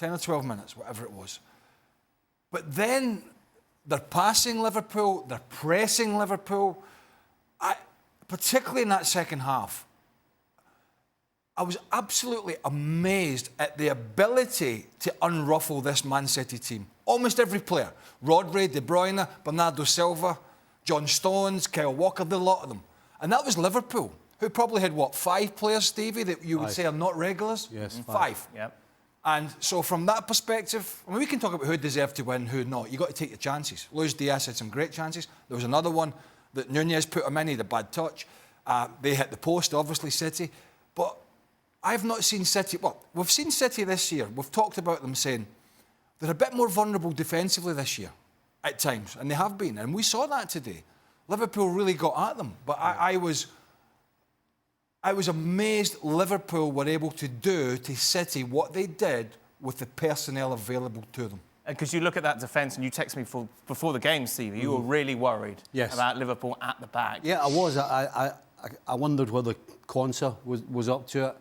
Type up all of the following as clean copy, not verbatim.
10 or 12 minutes, whatever it was. But then they're passing Liverpool, they're pressing Liverpool. Particularly in that second half, I was absolutely amazed at the ability to unruffle this Man City team. Almost every player. Rodri, De Bruyne, Bernardo Silva, John Stones, Kyle Walker, the lot of them. And that was Liverpool, who probably had, 5 players, Stevie, that you would say are not regulars? Yes, 5. Yep. And so from that perspective, we can talk about who deserved to win, who not. You've got to take your chances. Luis Diaz had some great chances. There was another one that Nunez put him in, he had a bad touch. They hit the post, obviously, City. But I've not seen City... Well, we've seen City this year. We've talked about them saying they're a bit more vulnerable defensively this year at times, and they have been. And we saw that today. Liverpool really got at them. But I was amazed Liverpool were able to do to City what they did with the personnel available to them. Because you look at that defence, and you text me before the game, Stevie, you were really worried about Liverpool at the back. Yeah, I was. I wondered whether Quansah was up to it.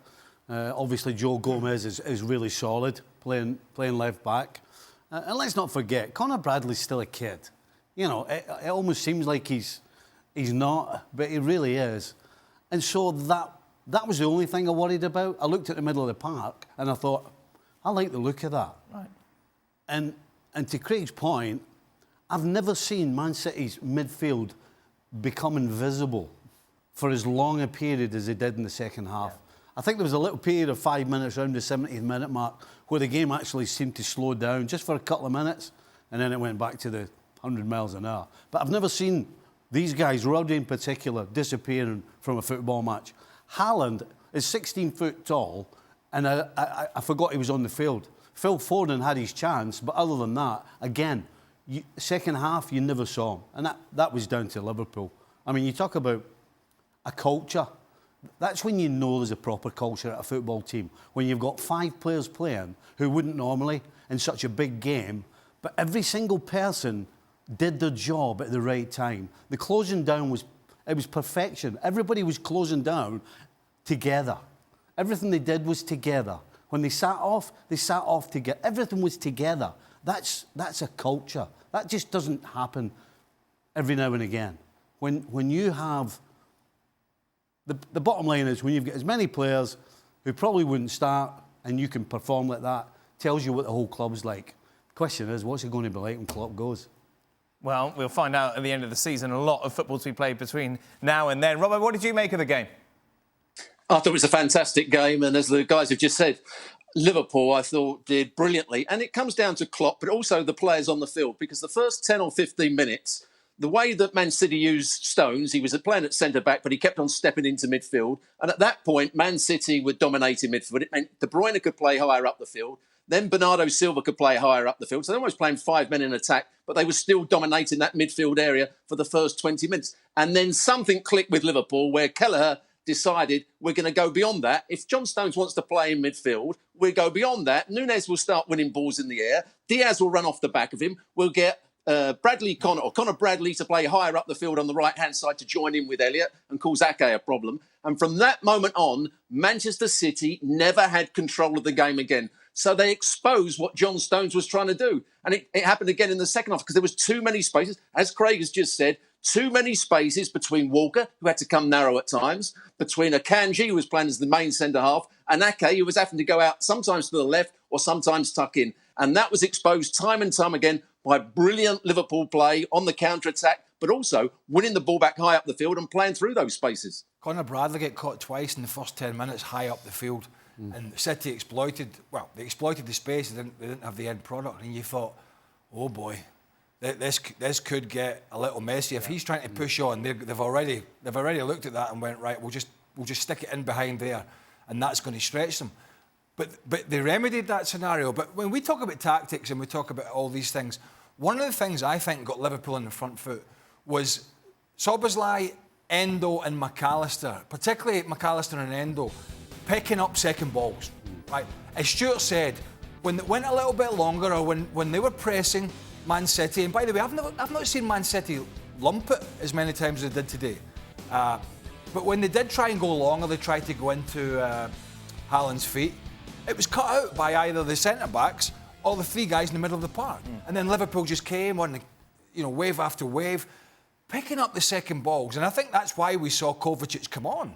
Obviously, Joe Gomez is really solid, playing left back. And let's not forget, Conor Bradley's still a kid. You know, it almost seems like he's not, but he really is. And so that was the only thing I worried about. I looked at the middle of the park and I thought, I like the look of that. Right. And to Craig's point, I've never seen Man City's midfield become invisible for as long a period as they did in the second half. Yeah. I think there was a little period of 5 minutes around the 70th minute mark where the game actually seemed to slow down just for a couple of minutes, and then it went back to the 100 miles an hour. But I've never seen these guys, Rodri in particular, disappearing from a football match. Haaland is 16 foot tall, and I forgot he was on the field. Phil Foden had his chance, but other than that, again, second half, you never saw him. And that was down to Liverpool. I mean, you talk about a culture. That's when you know there's a proper culture at a football team. When you've got 5 players playing who wouldn't normally in such a big game, but every single person did their job at the right time. The closing down was perfection. Everybody was closing down together. Everything they did was together. When they sat off together. Everything was together. That's a culture. That just doesn't happen every now and again. When you have... The bottom line is when you've got as many players who probably wouldn't start and you can perform like that, tells you what the whole club's like. The question is, what's it going to be like when Klopp goes? Well, we'll find out at the end of the season. A lot of football to be played between now and then. Robert, what did you make of the game? I thought it was a fantastic game, and as the guys have just said, Liverpool, I thought, did brilliantly. And it comes down to Klopp, but also the players on the field, because the first 10 or 15 minutes, the way that Man City used Stones, he was playing at centre-back, but he kept on stepping into midfield. And at that point, Man City were dominating midfield. It meant De Bruyne could play higher up the field. Then Bernardo Silva could play higher up the field. So they were almost playing 5 men in attack, but they were still dominating that midfield area for the first 20 minutes. And then something clicked with Liverpool where Kelleher decided we're going to go beyond that. If John Stones wants to play in midfield, we'll go beyond that. Nunez will start winning balls in the air. Diaz will run off the back of him. We'll get Conor Bradley to play higher up the field on the right-hand side to join in with Elliott and cause Ake a problem. And from that moment on, Manchester City never had control of the game again. So they exposed what John Stones was trying to do. And it happened again in the second half because there was too many spaces. As Craig has just said, too many spaces between Walker, who had to come narrow at times, between Akanji, who was playing as the main centre-half, and Ake, who was having to go out sometimes to the left or sometimes tuck in. And that was exposed time and time again by brilliant Liverpool play on the counter-attack, but also winning the ball back high up the field and playing through those spaces. Conor Bradley got caught twice in the first 10 minutes high up the field. And City exploited the space. They didn't have the end product. And you thought, oh boy, this could get a little messy. If he's trying to push on, they've already looked at that and went, right, we'll just stick it in behind there, and that's going to stretch them. But they remedied that scenario. But when we talk about tactics and we talk about all these things, one of the things I think got Liverpool on the front foot was Szoboszlai, Endo and McAllister, particularly McAllister and Endo, picking up second balls. Right? As Stewart said, when it went a little bit longer or when they were pressing Man City, and by the way, I've not seen Man City lump it as many times as they did today. But when they did try and go longer, they tried to go into Haaland's feet. it was cut out by either the centre-backs or the three guys in the middle of the park. And then Liverpool just came on, wave after wave, picking up the second balls. And I think that's why we saw Kovacic come on,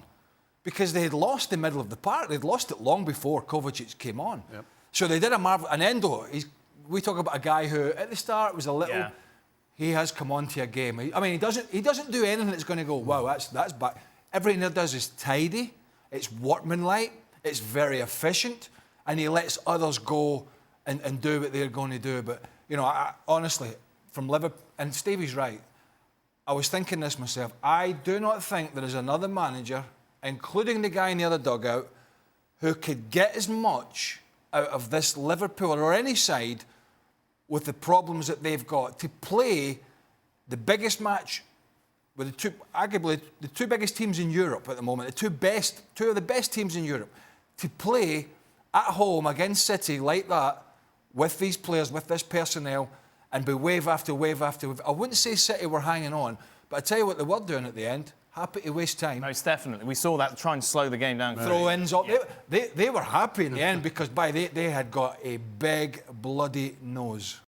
because they had lost the middle of the park. They'd lost it long before Kovacic came on. Yep. So they did a marvel. And Endo, we talk about a guy who at the start was a little... Yeah. He has come onto a game. I mean, he doesn't do anything that's going to go, wow, that's bad. Everything he does is tidy, it's workmanlike, it's very efficient, and he lets others go and do what they're going to do. But, honestly, from Liverpool, and Stevie's right, I was thinking this myself, I do not think there is another manager, including the guy in the other dugout, who could get as much out of this Liverpool or any side with the problems that they've got to play the biggest match with arguably the two biggest teams in Europe at the moment, two of the best teams in Europe, to play at home against City like that with these players, with this personnel, and be wave after wave after wave. I wouldn't say City were hanging on, but I tell you what they were doing at the end. Happy to waste time. Most definitely. We saw that try and slow the game down. Throw-ins up. Yeah. They were happy in the end because they had got a big bloody nose.